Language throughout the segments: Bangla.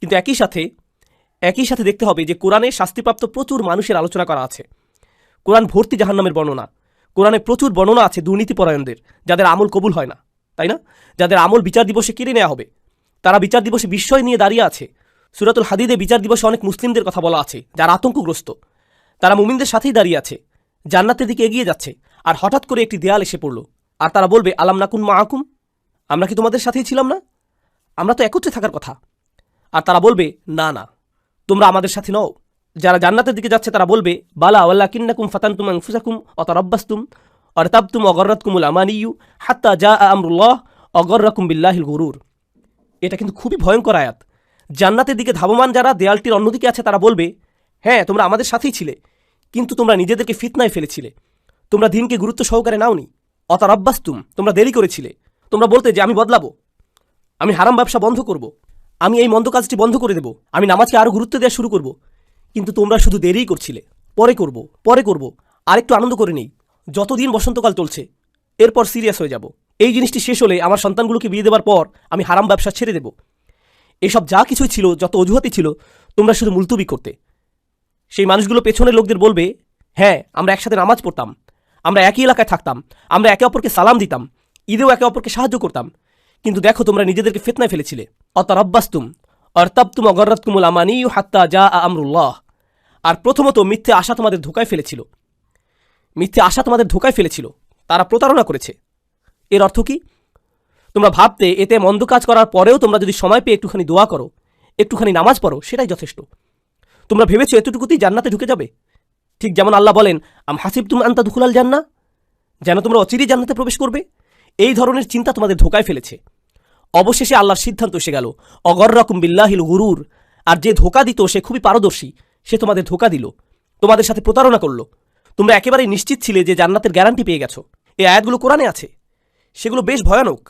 কিন্তু একই সাথে দেখতে হবে যে কোরআনে শাস্তিপ্রাপ্ত প্রচুর মানুষের আলোচনা করা আছে। কোরআন ভর্তি জাহান্নামের বর্ণনা। কোরআনে প্রচুর বর্ণনা আছে দুর্নীতিপরায়ণদের, যাদের আমল কবুল হয় না, তাই না? যাদের আমল বিচার দিবসে কেড়ে নেওয়া হবে, তারা বিচার দিবসে বিস্ময় নিয়ে দাঁড়িয়ে আছে। সূরাতুল হাদিদে বিচার দিবসে অনেক মুসলিমদের কথা বলা আছে যারা আতঙ্কগ্রস্ত। তারা মুমিনদের সাথেই দাঁড়িয়ে আছে, জান্নাতের দিকে এগিয়ে যাচ্ছে, আর হঠাৎ করে একটি দেয়াল এসে পড়ল, আর তারা বলবে আলাম নাকুন মাআকুম, আমরা কি তোমাদের সাথেই ছিলাম না? আমরা তো একত্রে থাকার কথা। আর তারা বলবে না না, তোমরা আমাদের সাথে নও। যারা জান্নাতের দিকে যাচ্ছে তারা বলবে বালা ওয়ালাকিন্নাকুম ফাতানতুম আনফুসাকুম ওয়াতারাব্বাসতুম ওয়ারতাবতুম ওয়াগাররাতকুমুল আমানিয়্যু হাত্তা জাআ আমরুল্লাহ ওয়াগাররাকুম বিল্লাহিল গুরুর। এটা কিন্তু খুবই ভয়ঙ্কর আয়াত। জান্নাতের দিকে ধাবমান যারা দেয়ালটির অন্যদিকে আছে তারা বলবে হ্যাঁ, তোমরা আমাদের সাথেই ছিলে, কিন্তু তোমরা নিজেদেরকে ফিতনায় ফেলেছিলে, তোমরা দিনকে গুরুত্ব সহকারে নাওনি। ওয়াতারাব্বাসতুম, তোমরা দেরি করেছিলে। তোমরা বলতে যে আমি বদলাবো, আমি হারাম ব্যবসা বন্ধ করব, আমি এই মন্দ কাজটি বন্ধ করে দেব, আমি নামাজকে আরও গুরুত্ব দেওয়া শুরু করব। কিন্তু তোমরা শুধু দেরিই করছিলে, পরে করব, আরেকটু আনন্দ করে নেই। যতদিন বসন্তকাল চলছে এরপর সিরিয়াস হয়ে যাব। এই জিনিসটি শেষ হলে আমার সন্তানগুলোকে বিয়ে দেওয়ার পর আমি হারাম ব্যবসা ছেড়ে দেব। এসব যা কিছুই ছিল, যত অজুহাতই ছিল, তোমরা শুধু মুলতবি করতে। সেই মানুষগুলো পেছনের লোকদের বলবে হ্যাঁ, আমরা একসাথে নামাজ পড়তাম, আমরা একই এলাকায় থাকতাম, আমরা একে অপরকে সালাম দিতাম, ঈদেও একে অপরকে সাহায্য করতাম, কিন্তু দেখো তোমরা নিজেদেরকে ফিতনায় ফেলেছিলে। অতারাব্বাসতুম অর্তাবতুম অগররাতকুমুল আমানিয়্যু হাত্তা জাআ আমরুল্লাহ। আর প্রথমত মিথ্যে আশা তোমাদের ধোকায় ফেলেছিল। তারা প্রতারণা করেছে। এর অর্থ কি? তোমরা ভাবতে এতে মন্দ কাজ করার পরেও তোমরা যদি সময় পেয়ে একটুখানি দোয়া করো, একটুখানি নামাজ পড়ো, সেটাই যথেষ্ট। তোমরা ভেবেছো এতটুকুতেই জান্নাতে ঢুকে যাবে। ঠিক যেমন আল্লাহ বলেন আম হাসিবতুম আন তাদখুলাল জান্নাহ, যেন তোমরা অচিরেই জান্নাতে প্রবেশ করবে। এই ধরনের চিন্তা তোমাদের ধোকায় ফেলেছে। অবশেষে আল্লাহর সিদ্ধান্ত এসে গেল অগররাকুম বিল্লাহিল গুরুর। আর যে ধোকা দিত সে খুবই পারদর্শী, সে তোমাদের ধোকা দিল, তোমাদের সাথে প্রতারণা করলো। তোমরা একেবারেই নিশ্চিত ছিলে যে জান্নাতের গ্যারান্টি পেয়ে গেছো। এই আয়াতগুলো কোরআনে আছে, সেগুলো বেশ ভয়ানক।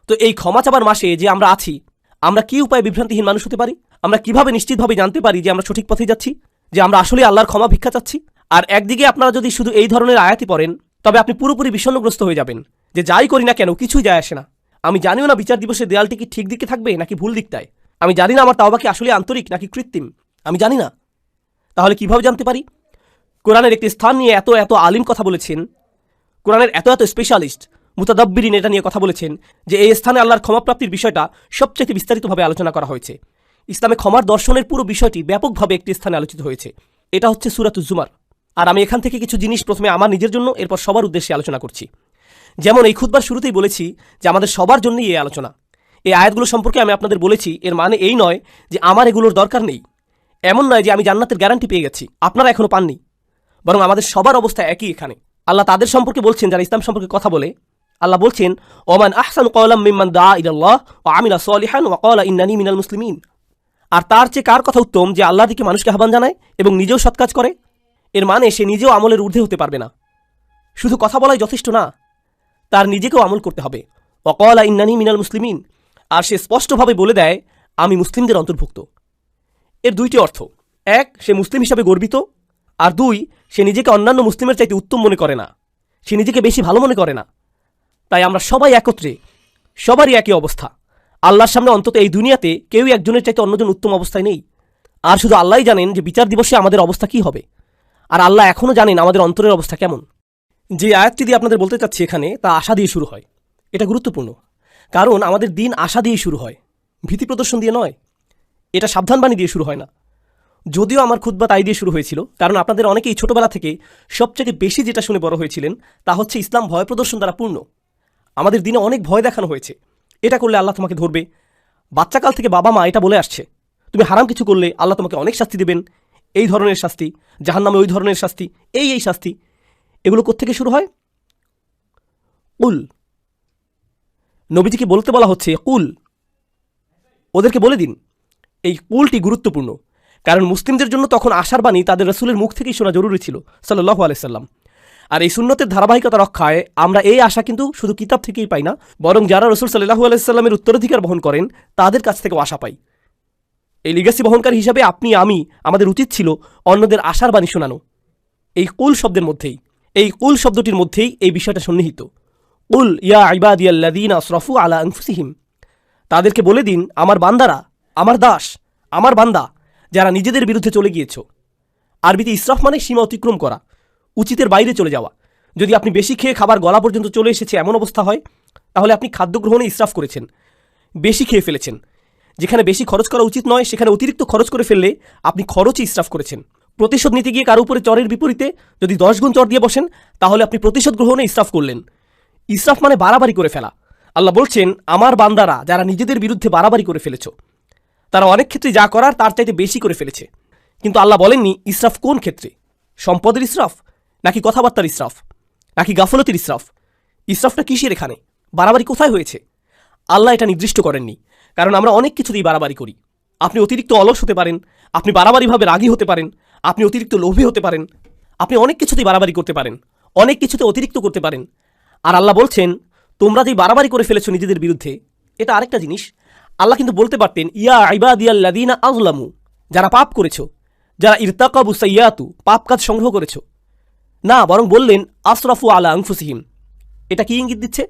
তো এই ক্ষমা চাবার মাসে যে আমরা আছি, আমরা কি উপায়ে বিভ্রান্তিহীন মানুষ হতে পারি? আমরা কিভাবে নিশ্চিতভাবে জানতে পারি যে আমরা সঠিক পথে যাচ্ছি, যে আমরা আসলে আল্লাহর ক্ষমা ভিক্ষা চাচ্ছি? আর একদিকে আপনারা যদি শুধু এই ধরনের আয়াতই পড়েন, তবে আপনি পুরোপুরি বিষণ্ণগ্রস্ত হয়ে যাবেন যে যাই করি না কেন কিছুই যায় আসে না। আমি জানিও না বিচার দিবসের দেয়ালটি কি ঠিক দিকে থাকবে নাকি ভুল দিকটায়। আমি জানি না আমার তাওবা কি আসলে আন্তরিক নাকি কৃত্রিম। আমি জানি না। তাহলে কিভাবে জানতে পারি? কোরআনের একটি স্থান নিয়ে এত আলিম কথা বলেছেন, কোরআনের এত স্পেশালিস্ট মুতাদাব্বিরিন এটা নিয়ে কথা বলেছেন যে এই স্থানে আল্লাহর ক্ষমাপ্রাপ্তির বিষয়টা সবচেয়ে বিস্তারিতভাবে আলোচনা করা হয়েছে। ইসলামে ক্ষমার দর্শনের পুরো বিষয়টি ব্যাপকভাবে একটি স্থানে আলোচিত হয়েছে। এটা হচ্ছে সূরাতুজ জুমার। আর আমি এখান থেকে কিছু জিনিস প্রথমে আমার নিজের জন্য, এরপর সবার উদ্দেশ্যে আলোচনা করছি। যেমন এই খুতবার শুরুতেই বলেছি যে আমাদের সবার জন্যই এই আলোচনা। এই আয়াতগুলো সম্পর্কে আমি আপনাদের বলেছি, এর মানে এই নয় যে আমার এগুলোর দরকার নেই, এমন নয় যে আমি জান্নাতের গ্যারান্টি পেয়ে গেছি, আপনারা এখনো পাননি, বরং আমাদের সবার অবস্থা একই। এখানে আল্লাহ তাদের সম্পর্কে বলছেন যারা ইসলাম সম্পর্কে কথা বলে। আল্লাহ বলছেন ওমান আহসানু কাওলাম মিম্মান দা ইলাল্লাহ ওয়া আমিলা সলিহান ওয়া ক্বালা ইন্নানি মিনাল মুসলিমিন। আর তার চেয়ে কার কথা উত্তম যে আল্লাহর দিকে মানুষকে আহ্বান জানায় এবং নিজেও সৎ কাজ করে? এর মানে সে নিজেও আমলের ঊর্ধ্বে হতে পারবে না, শুধু কথা বলাই যথেষ্ট না, তার নিজেকেও আমল করতে হবে। ওয়া ক্বালা ইন্নানি মিনাল মুসলিমিন, আর সে স্পষ্টভাবে বলে দেয় আমি মুসলিমদের অন্তর্ভুক্ত। এর দুইটি অর্থ, এক, সে মুসলিম হিসাবে গর্বিত, আর দুই, সে নিজেকে অন্যান্য মুসলিমের চাইতে উত্তম মনে করে না, সে নিজেকে বেশি ভালো মনে করে না। তাই আমরা সবাই একত্রে, সবারই একই অবস্থা। আল্লাহর সামনে অন্তত এই দুনিয়াতে কেউই একজনের চাইতে অন্যজন উত্তম অবস্থায় নেই। আর শুধু আল্লাহই জানেন যে বিচার দিবসে আমাদের অবস্থা কি হবে। আর আল্লাহ এখনও জানেন আমাদের অন্তরের অবস্থা কেমন। যে আয়াতটি দিয়ে আপনাদের বলতে চাচ্ছি এখানে, তা আশা দিয়ে শুরু হয়। এটা গুরুত্বপূর্ণ, কারণ আমাদের দিন আশা দিয়েই শুরু হয়, ভীতি প্রদর্শন দিয়ে নয়। এটা সাবধানবাণী দিয়ে শুরু হয় না। যদিও আমার খুতবা তাই দিয়ে শুরু হয়েছিল, কারণ আপনাদের অনেকেই ছোটবেলা থেকে সবচেয়ে বেশি যেটা শুনে বড় হয়েছিলেন তা হচ্ছে ইসলাম ভয় প্রদর্শন দ্বারা পূর্ণ। আমাদের দিনে অনেক ভয় দেখানো হয়েছে, এটা করলে আল্লাহ তোমাকে ধরবে। বাচ্চাকাল থেকে বাবা মা এটা বলে আসছে, তুমি হারাম কিছু করলে আল্লাহ তোমাকে অনেক শাস্তি দেবেন, এই ধরনের শাস্তি, জাহান্নামে ওই ধরনের শাস্তি, এই শাস্তি। এগুলো কোত্থেকে শুরু হয়? কুল, নবীজিকে বলতে বলা হচ্ছে কুল, ওদেরকে বলে দিন। এই কুলটি গুরুত্বপূর্ণ, কারণ মুসলিমদের জন্য তখন আশার বাণী তাদের রাসূলের মুখ থেকেই শোনা জরুরি ছিল সাল্লাল্লাহু আলাইহি সাল্লাম। আর এই সুন্নতের ধারাবাহিকতা রক্ষায় আমরা এই আশা কিন্তু শুধু কিতাব থেকেই পাই না, বরং যারা রাসূল সাল্লাল্লাহু আলাইহি সাল্লামের উত্তরাধিকার বহন করেন তাদের কাছ থেকেও আশা পাই। এই লিগাসি বহনকারী হিসাবে আপনি আমি, আমাদের উচিত ছিল অন্যদের আশার বাণী শোনানো। এই কুল শব্দের মধ্যেই, এই কুল শব্দটির মধ্যেই এই বিষয়টা সন্নিহিত। কুল ইয়া ইবাদিয়াল্লাযীনা আসরাফু আলা আনফুসিহিম, তাদেরকে বলে দিন আমার বান্দারা আমার দাস, আমার বান্দা যারা নিজেদের বিরুদ্ধে চলে গিয়েছ। আরবিতে ইসরাফ মানে সীমা অতিক্রম করা, উচিতের বাইরে চলে যাওয়া। যদি আপনি বেশি খেয়ে খাবার গলা পর্যন্ত চলে এসেছে এমন অবস্থা হয়, তাহলে আপনি খাদ্য গ্রহণে ইসরাফ করেছেন, বেশি খেয়ে ফেলেছেন। যেখানে বেশি খরচ করা উচিত নয় সেখানে অতিরিক্ত খরচ করে ফেললে আপনি খরচই ইসরাফ করেছেন। প্রতিশোধ নিতে গিয়ে কারো উপরে চরের বিপরীতে যদি 10 গুণ চর দিয়ে বসেন, তাহলে আপনি প্রতিশোধ গ্রহণে ইসরাফ করলেন। ইসরাফ মানে বাড়াবাড়ি করে ফেলা। আল্লাহ বলছেন, আমার বান্দারা যারা নিজেদের বিরুদ্ধে বাড়াবাড়ি করে ফেলেছ, তারা অনেক ক্ষেত্রে যা করার তার চাইতে বেশি করে ফেলেছে। কিন্তু আল্লাহ বলেননি ইসরাফ কোন ক্ষেত্রে, সম্পদের ইসরাফ নাকি কথাবার্তার ইসরাফ নাকি গাফলতির ইসরাফ। ইসরাফটা কিসের এখানে, বাড়াবাড়ি কোথায় হয়েছে? আল্লাহ এটা নির্দিষ্ট করেননি, কারণ আমরা অনেক কিছুতেই বাড়াবাড়ি করি। আপনি অতিরিক্ত অলস হতে পারেন, আপনি বাড়াবাড়িভাবে রাগী হতে পারেন, আপনি অতিরিক্ত লোভী হতে পারেন, আপনি অনেক কিছুতেই বাড়াবাড়ি করতে পারেন, অনেক কিছুতে অতিরিক্ত করতে পারেন। আর আল্লাহ বলছেন, তোমরা যেই বাড়াবাড়ি করে ফেলেছো নিজেদের বিরুদ্ধে, এটা আরেকটা জিনিস। আল্লাহ কিন্তু বলতে পারতেন, ইয়া ইবাদিয়াল্লাযীনা আযলামু, যারা পাপ করেছো, যারা ইরতাকাবু সাইয়্যাতু, পাপ কাজ সংগ্রহ করেছো। না, বরং বললেন আসরাফু আলা আনফুসিহিম। এটা কি ইঙ্গিত দিচ্ছে?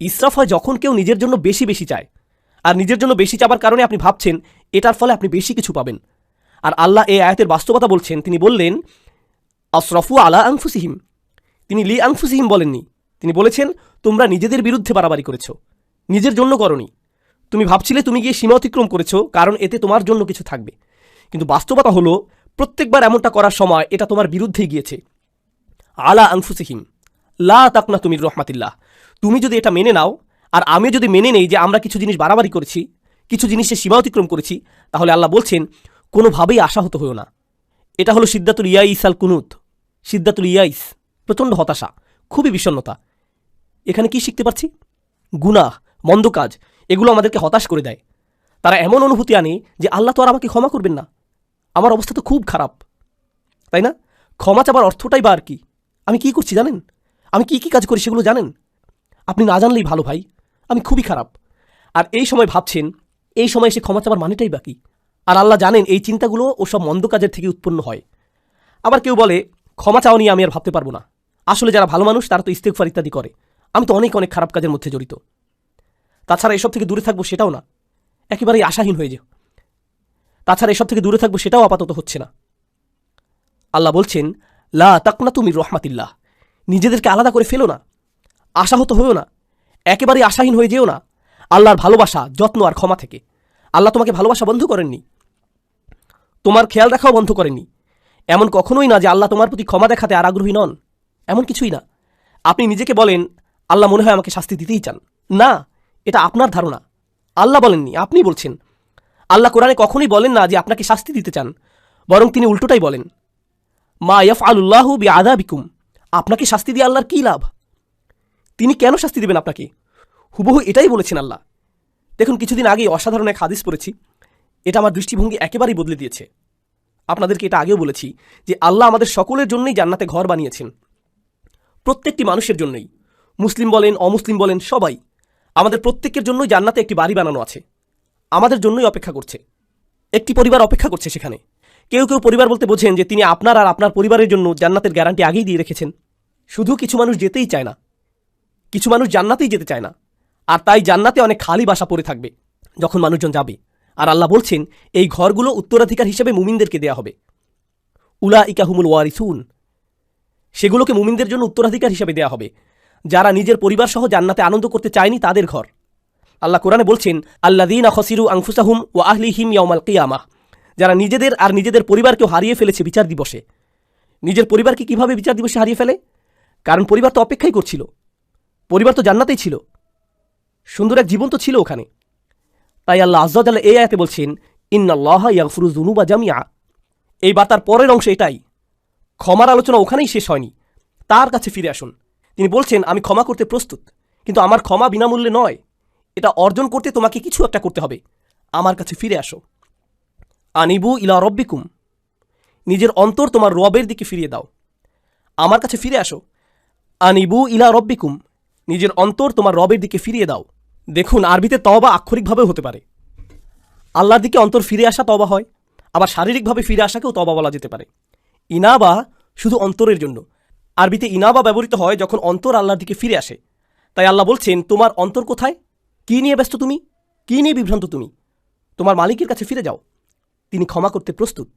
ইসরাফ হয় যখন কেউ নিজের জন্য বেশি বেশি চায়, আর নিজের জন্য বেশি চাবার কারণে আপনি ভাবছেন এটার ফলে আপনি বেশি কিছু পাবেন। আর আল্লাহ এই আয়াতের বাস্তবতা বলছেন, তিনি বললেন আসরাফু আলা আনফুসিহিম। তিনি লি আনফুসিহিম বলেননি, তিনি বলেছেন তোমরা নিজেদের বিরুদ্ধে বাড়াবাড়ি করেছো, নিজের জন্য করনি। তুমি ভাবছিলে তুমি গিয়ে সীমা অতিক্রম করেছো কারণ এতে তোমার জন্য কিছু থাকবে, কিন্তু বাস্তবতা হলো প্রত্যেকবার এমনটা করার সময় এটা তোমার বিরুদ্ধেই গিয়েছে। আলা আনফুসিহিম লা তাকনাতু মির রাহমাতিল্লাহ। তুমি যদি এটা মেনে নাও আর আমি যদি মেনে নেই যে আমরা কিছু জিনিস বাড়াবাড়ি করেছি, কিছু জিনিসের সীমা অতিক্রম করেছি, তাহলে আল্লাহ বলছেন কোনোভাবেই আশাহত হয়েও না। এটা হলো সিদ্দাতুল ইয়াইস আল কুনুত। সিদ্দাতুল ইয়াইস, প্রচণ্ড হতাশা, খুবই বিষণ্ণতা। এখানে কি শিখতে পারছি? গুনাহ, মন্দ কাজ, এগুলো আমাদেরকে হতাশ করে দেয়। তারা এমন অনুভূতি আনে যে আল্লাহ তো আর আমাকে ক্ষমা করবেন না, আমার অবস্থা তো খুব খারাপ, তাই না? ক্ষমা চাবার অর্থটাই বা আর কি? আমি কি করছি জানেন? আমি কি কি কাজ করি সেগুলো জানেন? আপনি না জানলেই ভালো ভাই, আমি খুবই খারাপ। আর এই সময় ভাবছেন, এই সময় এসে ক্ষমা চাবার মানেটাই বাকি। আর আল্লাহ জানেন এই চিন্তাগুলো ওসব মন্দ কাজের থেকে উৎপন্ন হয়। আবার কেউ বলে ক্ষমা চাও নিয়ে আমি আর ভাবতে পারবো না। আসলে যারা ভালো মানুষ তারা তো ইস্তেগফার ইত্যাদি করে, আমি তো অনেক অনেক খারাপ কাজের মধ্যে জড়িত। তাছাড়া এসব থেকে দূরে থাকবো সেটাও না, একেবারেই আশাহীন হয়ে যাও। তাছাড়া এসব থেকে দূরে থাকবো সেটাও আপাতত হচ্ছে না। আল্লাহ বলছেন লা তাকনাতু মির রাহমাতিল্লাহ। নিজেদেরকে আলাদা করে ফেলো না, আশাহত হয়েও না, একেবারেই আশাহীন হয়ে যেও না আল্লাহর ভালোবাসা, যত্ন আর ক্ষমা থেকে। আল্লাহ তোমাকে ভালোবাসা বন্ধ করেননি, তোমার খেয়াল রাখাও বন্ধ করেননি। এমন কখনোই না যে আল্লাহ তোমার প্রতি ক্ষমা দেখাতে আর আগ্রহী নন, এমন কিছুই না। আপনি নিজেকে বলেন আল্লাহ মনে হয় আমাকে শাস্তি দিতেই চান। না, এটা আপনার ধারণা, আল্লাহ বলেননি, আপনি বলছেন। আল্লাহ কোরআনে কখনোই বলেন না যে আপনাকে শাস্তি দিতে চান, বরং তিনি উল্টোটাই বলেন, মা ইয়াফআলুল্লাহু বিআযাবিকুম। আপনাকে শাস্তি দিয়ে আল্লাহর কী লাভ? তিনি কেন শাস্তি দেবেন আপনাকে? হুবহু এটাই বলেছেন আল্লাহ। দেখুন, কিছুদিন আগেই অসাধারণ এক হাদিস পড়েছি, এটা আমার দৃষ্টিভঙ্গি একেবারেই বদলে দিয়েছে। আপনাদেরকে এটা আগেও বলেছি যে আল্লাহ আমাদের সকলের জন্যই জান্নাতে ঘর বানিয়েছেন, প্রত্যেকটি মানুষের জন্যই, মুসলিম বলেন অমুসলিম বলেন সবাই, আমাদের প্রত্যেকের জন্যই জান্নাতে একটি বাড়ি বানানো আছে, আমাদের জন্যই অপেক্ষা করছে। একটি পরিবার অপেক্ষা করছে সেখানে। কেউ কেউ পরিবার বলতে বোঝেন যে তিনি আপনার আর আপনার পরিবারের জন্য জান্নাতের গ্যারান্টি আগেই দিয়ে রেখেছেন। শুধু কিছু মানুষ যেতেই চায় না, কিছু মানুষ জান্নাতেই যেতে চায় না, আর তাই জান্নাতে অনেক খালি বাসা পড়ে থাকবে যখন মানুষজন যাবে। আর আল্লাহ বলছেন এই ঘরগুলো উত্তরাধিকার হিসেবে মুমিনদেরকে দেয়া হবে। উলাইকা হুমুল ওয়ারিসুন, সেগুলোকে মুমিনদের জন্য উত্তরাধিকার হিসেবে দেয়া হবে। যারা নিজের পরিবার সহ জান্নাতে আনন্দ করতে চায়নি তাদের ঘর। আল্লাহ কোরআনে বলছেন আল্লাযীনা খাসিরু আনফুসাহুম ওয়া আহলিহিম ইয়াওমাল কিয়ামাহ, যারা নিজেদের আর নিজেদের পরিবারকেও হারিয়ে ফেলেছে বিচার দিবসে। নিজের পরিবারকে কিভাবে বিচার দিবসে হারিয়ে ফেলে? কারণ পরিবার তো অপেক্ষাই করছিল, পরিবার তো জান্নাতেই ছিল, সুন্দর এক জীবন তো ছিল ওখানে। তাই আল্লাহ আযজা ওয়া জাল্লা এই আয়াতে বলছেন ইন্নাল্লাহা ইয়াগফিরুয যুনুবা জামিআ। এই বার্তার পরের অংশ এটাই। ক্ষমার আলোচনা ওখানেই শেষ হয়নি, তার কাছে ফিরে আসুন। তিনি বলছেন আমি ক্ষমা করতে প্রস্তুত, কিন্তু আমার ক্ষমা বিনামূল্যে নয়, এটা অর্জন করতে তোমাকে কিছু একটা করতে হবে। আমার কাছে ফিরে আসো। আনিবু ইলা রব্বিকুম, নিজের অন্তর তোমার রবের দিকে ফিরিয়ে দাও। আমার কাছে ফিরে আসো। আনিবু ইলা রব্বিকুম, নিজের অন্তর তোমার রবের দিকে ফিরিয়ে দাও। দেখুন, আরবিতে তওবা আক্ষরিকভাবেও হতে পারে, আল্লাহর দিকে অন্তর ফিরে আসা তওবা হয়, আবার শারীরিকভাবে ফিরে আসাকেও তওবা বলা যেতে পারে। ইনাবা শুধু অন্তরের জন্য। আরবিতে ইনাবা ব্যবহৃত হয় যখন অন্তর আল্লাহর দিকে ফিরে আসে। তাই আল্লাহ বলছেন তোমার অন্তর কোথায়? কী নিয়ে ব্যস্ত তুমি? কী নিয়ে বিভ্রান্ত তুমি? তোমার মালিকের কাছে ফিরে যাও, তিনি ক্ষমা করতে প্রস্তুত।